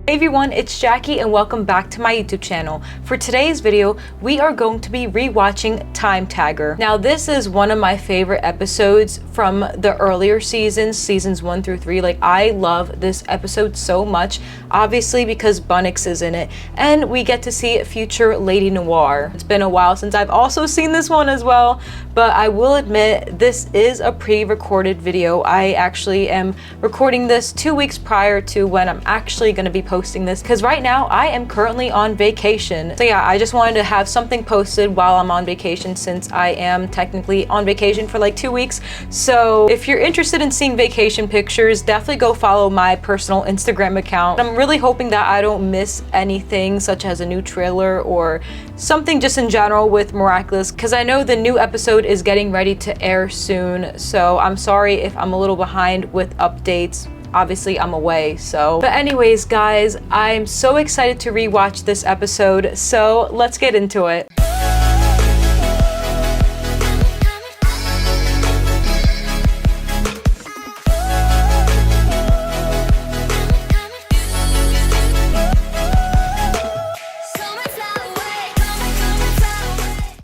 Hey everyone, it's Jackie and welcome back to my YouTube channel. For today's video, we are going to be rewatching Timetagger. Now this is one of my favorite episodes from the earlier seasons 1 through 3. Like, I love this episode so much, obviously because Bunnix is in it, and we get to see future Ladynoir. It's been a while since I've also seen this one as well, but I will admit this is a pre-recorded video. I actually am recording this 2 weeks prior to when I'm actually going to be posting this, because right now I am currently on vacation. So yeah, I just wanted to have something posted while I'm on vacation, since I am technically on vacation for like 2 weeks. So if you're interested in seeing vacation pictures, definitely go follow my personal Instagram account. I'm really hoping that I don't miss anything, such as a new trailer or something just in general with Miraculous, because I know the new episode is getting ready to air soon. So I'm sorry if I'm a little behind with updates. Obviously I'm away, so. But anyways, guys, I'm so excited to rewatch this episode, so let's get into it.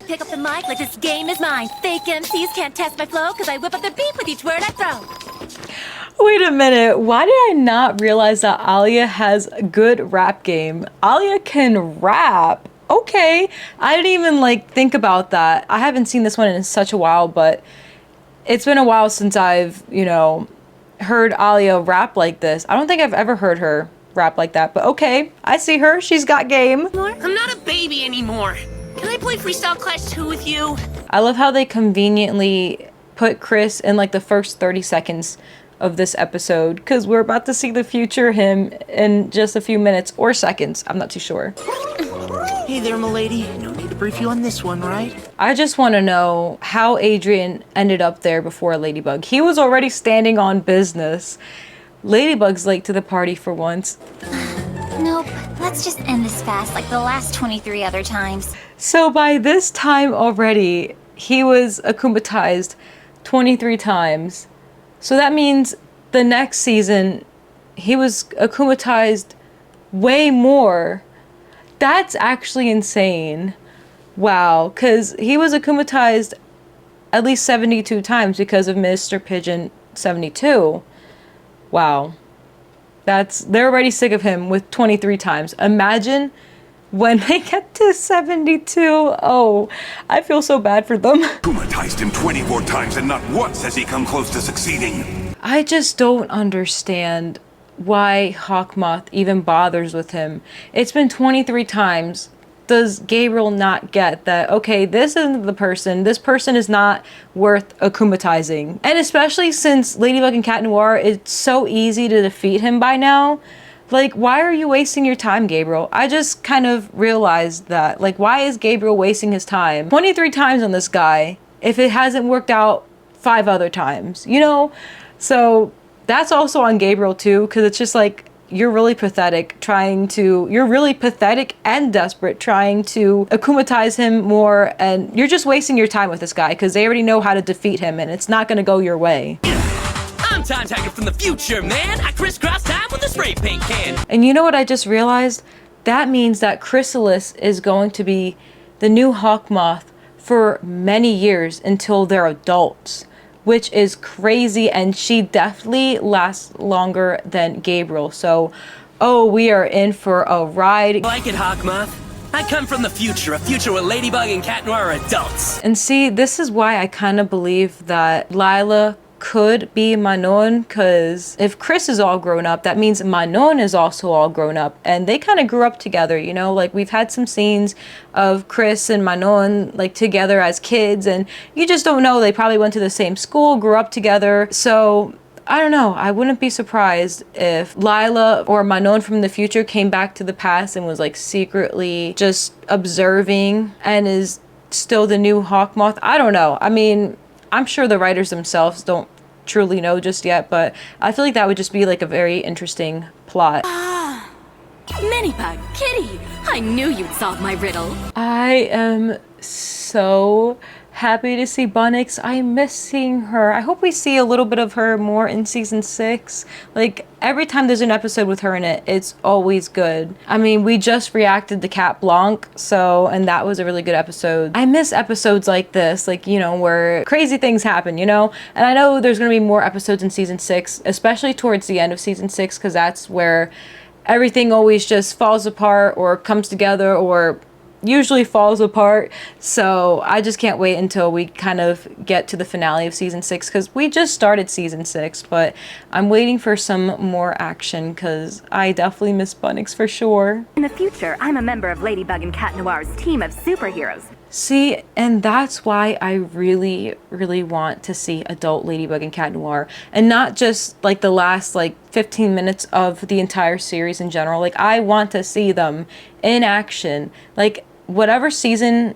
Pick up the mic like this game is mine. Fake MCs can't test my flow, cause I whip up the beat with each word I throw. Wait a minute, why did I not realize that Alia has a good rap game? Alia can rap. Okay, I didn't even like think about that. I haven't seen this one in such a while, but it's been a while since I've, you know, heard Alia rap like this. I don't think I've ever heard her rap like that, but okay, I see her. She's got game. I'm not a baby anymore. Can I play Freestyle Clash 2 with you? I love how they conveniently put Chris in like the first 30 seconds of this episode, because we're about to see the future him in just a few minutes or seconds. I'm not too sure. Hey there, m'lady. No need to brief you on this one, right? I just want to know how Adrien ended up there before Ladybug. He was already standing on business. Ladybug's late to the party for once. Nope, let's just end this fast like the last 23 other times. So by this time already, he was akumatized 23 times. So that means the next season, he was akumatized way more. That's actually insane. Wow, because he was akumatized at least 72 times because of Mr. Pigeon 72. Wow. They're already sick of him with 23 times. Imagine when they get to 72. Oh, I feel so bad for them. Akumatized him 24 times and not once has he come close to succeeding. I just don't understand why Hawkmoth even bothers with him. It's been 23 times. Does Gabriel not get that, okay, this isn't the person, this person is not worth akumatizing? And especially since Ladybug and Cat Noir, it's so easy to defeat him by now. Like, why are you wasting your time, Gabriel? I just kind of realized that. Like, why is Gabriel wasting his time 23 times on this guy if it hasn't worked out 5 other times, you know? So that's also on Gabriel too, because it's just like, you're really pathetic and desperate trying to akumatize him more, and you're just wasting your time with this guy because they already know how to defeat him and it's not going to go your way. I'm Timetagger from the future, man. I crisscross time with a spray paint can. And you know what I just realized? That means that Chrysalis is going to be the new Hawkmoth for many years until they're adults, which is crazy, and she definitely lasts longer than Gabriel. So, oh, we are in for a ride. I like it, Hawkmoth. I come from the future, a future where Ladybug and Cat Noir are adults. And see, this is why I kind of believe that Lila could be Manon, because if Chris is all grown up, that means Manon is also all grown up, and they kind of grew up together, you know? Like, we've had some scenes of Chris and Manon like together as kids, and you just don't know, they probably went to the same school, grew up together. So I don't know, I wouldn't be surprised if Lila or Manon from the future came back to the past and was like secretly just observing and is still the new Hawkmoth. I don't know. I mean, I'm sure the writers themselves don't truly know just yet, but I feel like that would just be like a very interesting plot. Minibug, Kitty, I knew you'd solve my riddle. I am so happy to see Bunnix. I miss seeing her. I hope we see a little bit of her more in season 6. Like, every time there's an episode with her in it, it's always good. I mean, we just reacted to Cat Blanc, and that was a really good episode. I miss episodes like this, like, you know, where crazy things happen, you know? And I know there's gonna be more episodes in season 6, especially towards the end of season 6, because that's where everything always just falls apart or comes together, or usually falls apart. So I just can't wait until we kind of get to the finale of season 6, because we just started season 6, but I'm waiting for some more action because I definitely miss Bunnix for sure. In the future, I'm a member of Ladybug and Cat Noir's team of superheroes. See, and that's why I really, really want to see adult Ladybug and Cat Noir, and not just like the last like 15 minutes of the entire series in general. Like, I want to see them in action. Like, whatever season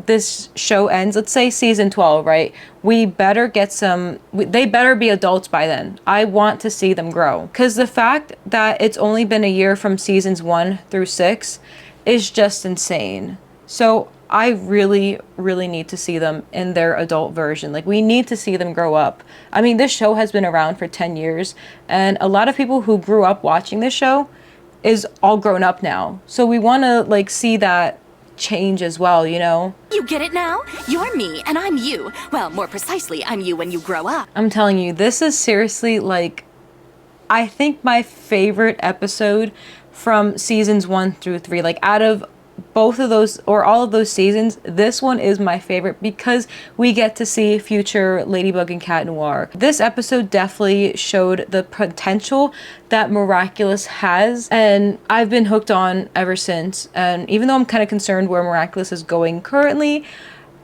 this show ends, let's say season 12, right? We better get they better be adults by then. I want to see them grow. Because the fact that it's only been a year from seasons 1 through 6 is just insane. So I really, really need to see them in their adult version. Like, we need to see them grow up. I mean, this show has been around for 10 years, and a lot of people who grew up watching this show is all grown up now. So we want to like see that change as well, you know? You get it now? You're me, and I'm you. Well, more precisely, I'm you when you grow up. I'm telling you, this is seriously like, I think my favorite episode from seasons 1 through 3. Like, out of both of those or all of those seasons, this one is my favorite because we get to see future Ladybug and Cat Noir. This episode definitely showed the potential that Miraculous has, and I've been hooked on ever since. And even though I'm kind of concerned where Miraculous is going currently,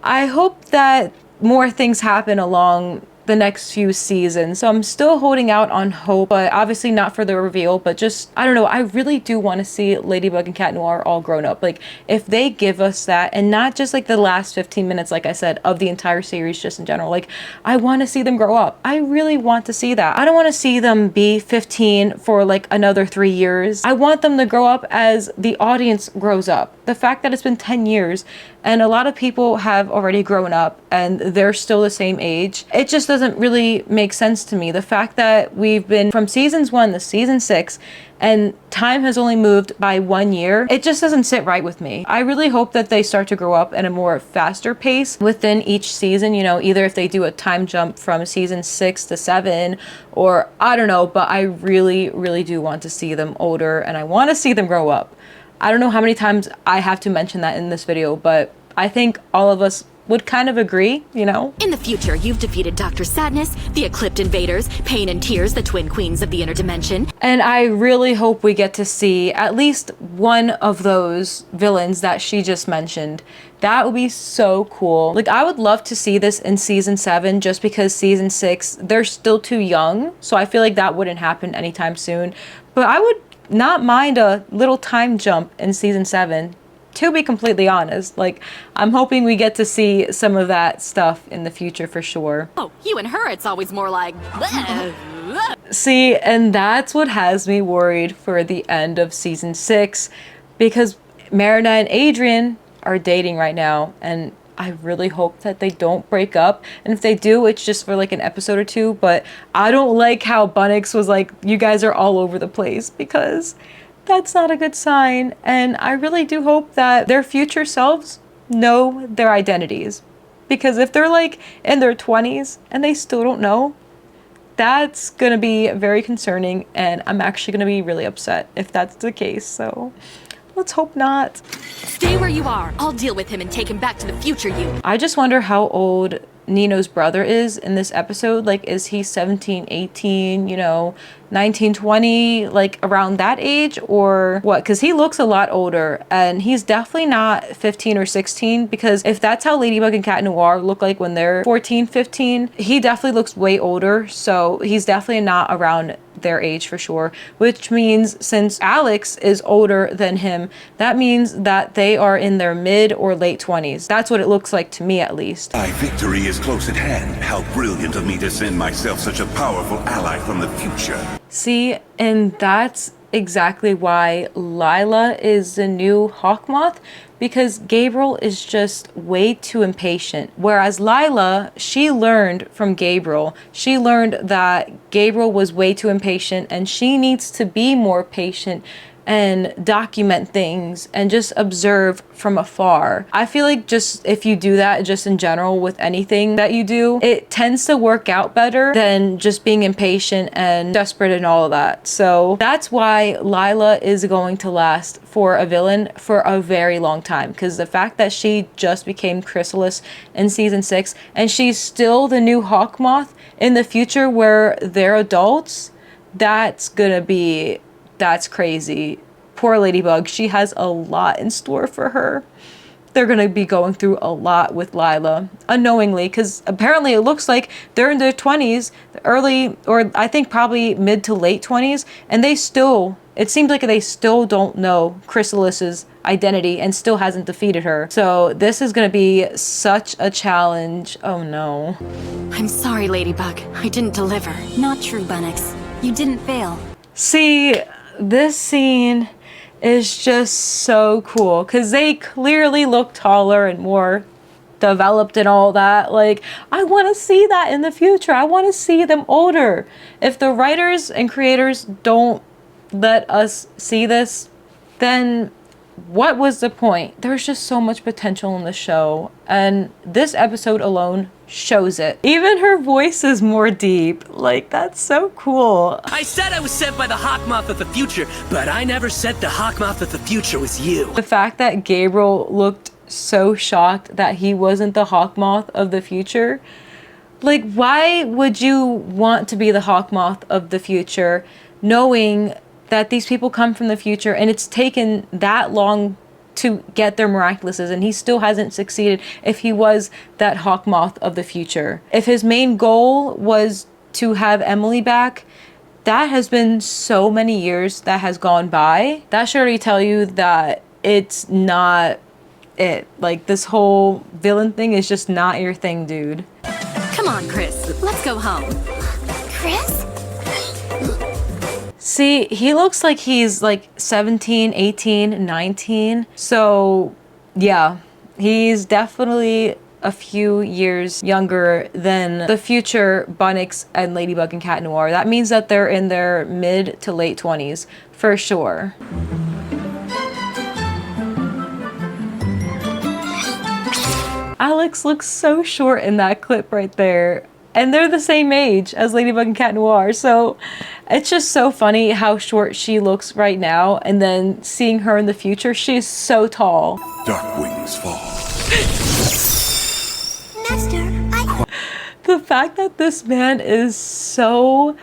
I hope that more things happen along the next few seasons. So I'm still holding out on hope, but obviously not for the reveal, but just, I don't know, I really do want to see Ladybug and Cat Noir all grown up. Like, if they give us that, and not just like the last 15 minutes, like I said, of the entire series just in general, like, I want to see them grow up. I really want to see that. I don't want to see them be 15 for like another 3 years. I want them to grow up as the audience grows up. The fact that it's been 10 years and a lot of people have already grown up and they're still the same age, it just doesn't really make sense to me. The fact that we've been from seasons 1 to season 6 and time has only moved by 1 year, it just doesn't sit right with me. I really hope that they start to grow up at a more faster pace within each season, you know, either if they do a time jump from season 6 to 7, or I don't know, but I really, really do want to see them older and I want to see them grow up. I don't know how many times I have to mention that in this video, but I think all of us would kind of agree, you know? In the future, you've defeated Dr. Sadness, the Eclipsed Invaders, Pain and Tears, the twin queens of the interdimension. And I really hope we get to see at least one of those villains that she just mentioned. That would be so cool. Like, I would love to see this in season 7 just because season 6, they're still too young. So I feel like that wouldn't happen anytime soon. But I would not mind a little time jump in season 7. To be completely honest, like, I'm hoping we get to see some of that stuff in the future for sure. Oh, you and her, it's always more like... See, and that's what has me worried for the end of season 6, because Marinette and Adrienne are dating right now, and I really hope that they don't break up. And if they do, it's just for like an episode or 2, but I don't like how Bunnix was like, you guys are all over the place, because that's not a good sign. And I really do hope that their future selves know their identities, because if they're like in their 20s and they still don't know, that's gonna be very concerning, and I'm actually gonna be really upset if that's the case. So let's hope not. Stay where you are. I'll deal with him and take him back to the future you. I just wonder how old Nino's brother is in this episode. Like, is he 17, 18, you know, 19, 20, like around that age, or what? Because he looks a lot older, and he's definitely not 15 or 16, because if that's how Ladybug and Cat Noir look like when they're 14, 15, he definitely looks way older. So he's definitely not around their age for sure, which means since Alex is older than him, that means that they are in their mid or late 20s. That's what it looks like to me, at least. My victory is close at hand. How brilliant of me to send myself such a powerful ally from the future. See, and that's exactly why Lila is the new Hawkmoth, because Gabriel is just way too impatient. Whereas Lila, she learned from Gabriel. She learned that Gabriel was way too impatient and she needs to be more patient and document things and just observe from afar. I feel like just if you do that just in general with anything that you do, it tends to work out better than just being impatient and desperate and all of that. So that's why Lila is going to last for a villain for a very long time, because the fact that she just became Chrysalis in season 6 and she's still the new Hawkmoth in the future where they're adults, that's crazy. Poor Ladybug, she has a lot in store for her. They're gonna be going through a lot with Lila, unknowingly, because apparently it looks like they're in their 20s, early, or I think probably mid to late 20s, and it seems like they still don't know Chrysalis's identity and still hasn't defeated her. So this is gonna be such a challenge. Oh no. I'm sorry, Ladybug. I didn't deliver. Not true, Bunnix. You didn't fail. See, this scene is just so cool because they clearly look taller and more developed and all that. Like, I want to see that in the future. I want to see them older. If the writers and creators don't let us see this, then what was the point? There's just so much potential in the show, and this episode alone shows it. Even her voice is more deep. Like, that's so cool. I said I was sent by the Hawkmoth of the future, but I never said the Hawkmoth of the future was you. The fact that Gabriel looked so shocked that he wasn't the Hawkmoth of the future. Like, why would you want to be the Hawkmoth of the future knowing that these people come from the future and it's taken that long to get their Miraculouses and he still hasn't succeeded if he was that Hawkmoth of the future? If his main goal was to have Emily back, that has been so many years that has gone by. That should already tell you that it's not it. Like, this whole villain thing is just not your thing, dude. Come on, Chris. Let's go home. Chris? See, he looks like he's like 17, 18, 19. So, yeah, he's definitely a few years younger than the future Bunnix and Ladybug and Cat Noir. That means that they're in their mid to late 20s, for sure. Alex looks so short in that clip right there. And they're the same age as Ladybug and Cat Noir, so it's just so funny how short she looks right now, and then seeing her in the future, she's so tall. Dark wings fall. Master, The fact that this man is so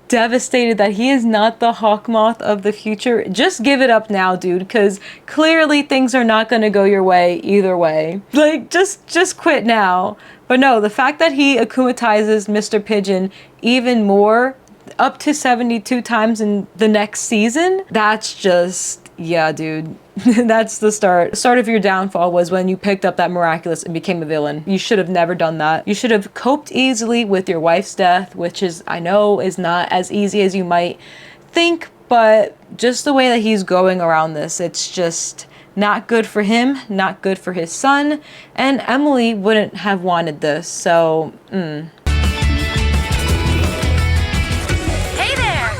devastated that he is not the Hawkmoth of the future, just give it up now, dude, because clearly things are not going to go your way either way. Like, just quit now. But no, the fact that he akumatizes Mr. Pigeon even more, up to 72 times in the next season, that's just, yeah, dude. That's the start. The start of your downfall was when you picked up that Miraculous and became a villain. You should have never done that. You should have coped easily with your wife's death, which is, I know, is not as easy as you might think, but just the way that he's going around this, it's just not good for him, not good for his son, and Emily wouldn't have wanted this, so, Hey there!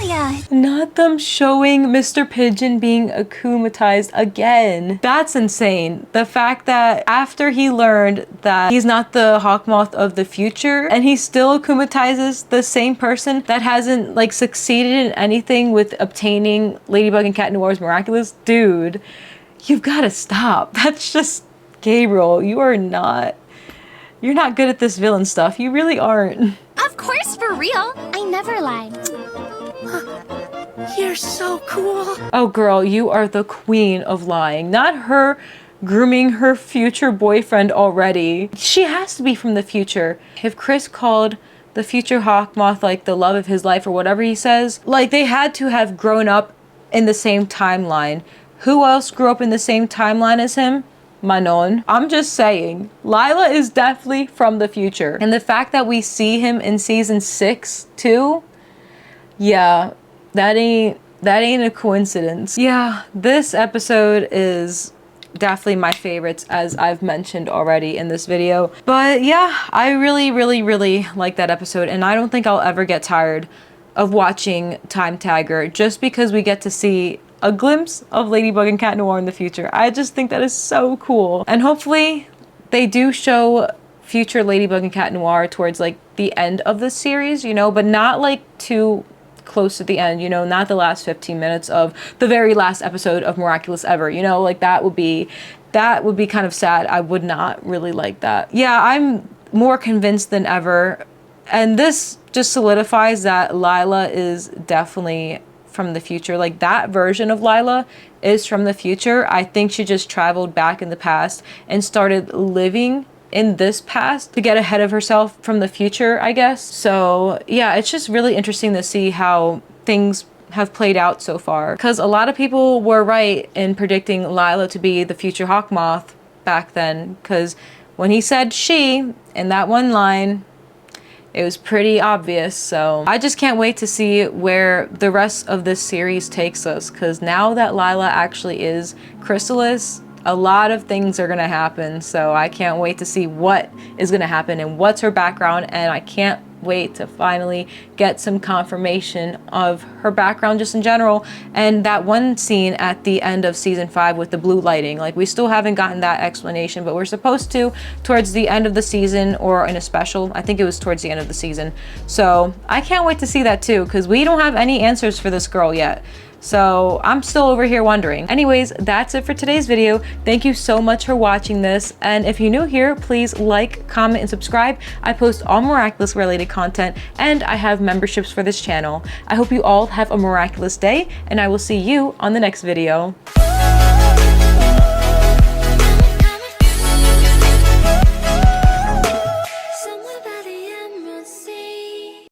Not them showing Mr. Pigeon being akumatized again. That's insane. The fact that after he learned that he's not the Hawkmoth of the future, and he still akumatizes the same person that hasn't, like, succeeded in anything with obtaining Ladybug and Cat Noir's Miraculous, dude. You've got to stop. That's just, Gabriel, you're not good at this villain stuff. You really aren't. of course, for real. I never lied. You're so cool. Oh girl, you are the queen of lying. Not her grooming her future boyfriend already. She has to be from the future. If Chris called the future Hawkmoth like the love of his life or whatever he says, like, they had to have grown up in the same timeline. Who else grew up in the same timeline as him? Manon. I'm just saying, Lila is definitely from the future. And the fact that we see him in season 6 too, yeah, that ain't That ain't a coincidence. Yeah, this episode is definitely my favorites, as I've mentioned already in this video. But yeah, I really like that episode, and I don't think I'll ever get tired of watching Timetagger just because we get to see a glimpse of Ladybug and Cat Noir in the future. I just think that is so cool. And hopefully they do show future Ladybug and Cat Noir towards like the end of the series, you know, but not like too close to the end, you know, not the last 15 minutes of the very last episode of Miraculous ever, you know, like that would be kind of sad. I would not really like that. Yeah, I'm more convinced than ever, and this just solidifies that Lila is definitely from the future. Like, that version of Lila is from the future. I think she just traveled back in the past and started living in this past to get ahead of herself from the future, I guess. So yeah, it's just really interesting to see how things have played out so far, because a lot of people were right in predicting Lila to be the future Hawkmoth back then, because when he said she in that one line, it was pretty obvious. So I just can't wait to see where the rest of this series takes us, because now that Lila actually is Chrysalis, a lot of things are gonna happen. So I can't wait to see what is gonna happen and what's her background, and I can't wait to finally get some confirmation of her background just in general. And that one scene at the end of season 5 with the blue lighting, like, we still haven't gotten that explanation, but we're supposed to towards the end of the season, or in a special. I think it was towards the end of the season. So I can't wait to see that too, because we don't have any answers for this girl yet. So I'm still over here wondering. Anyways, that's it for today's video. Thank you so much for watching this. And if you're new here, please like, comment, and subscribe. I post all Miraculous related content, and I have memberships for this channel. I hope you all have a miraculous day, and I will see you on the next video.